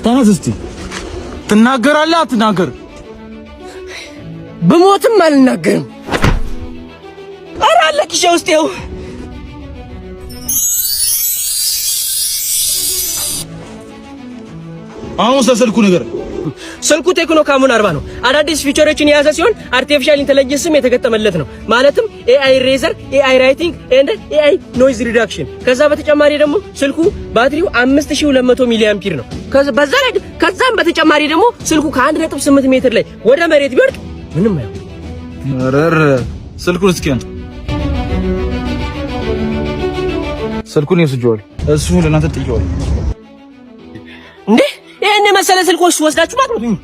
ተነስ እስቲ። ትናገራለህ አትናገር? ብሞትም አልናገርም። ኧረ አለ ኪሴ ውስጥ ይኸው። አሁን ስልኩ ነገር ስልኩ ቴክኖ ካሙን 40 ነው። አዳዲስ ፊቸሮችን የያዘ ሲሆን አርቲፊሻል ኢንተለጀንስም የተገጠመለት ነው። ማለትም ኤአይ ሬዘር፣ ኤአይ ራይቲንግ ኤንድ ኤአይ ኖይዝ ሪዳክሽን። ከዛ በተጨማሪ ደግሞ ስልኩ ባትሪው 5200 ሚሊ አምፒር ነው። ከዛም በተጨማሪ ደግሞ ስልኩ ከ1.8 ሜትር ላይ ወደ መሬት ቢወድቅ ምንም አይሆንም። ረረ ስልኩን እስኪ አንተ ስልኩን ይስጆል እሱ ለናንተ ጥየዋል እንዴ? ይሄን መሰለ ስልኮች ወስዳችሁ ማጥሩኝ።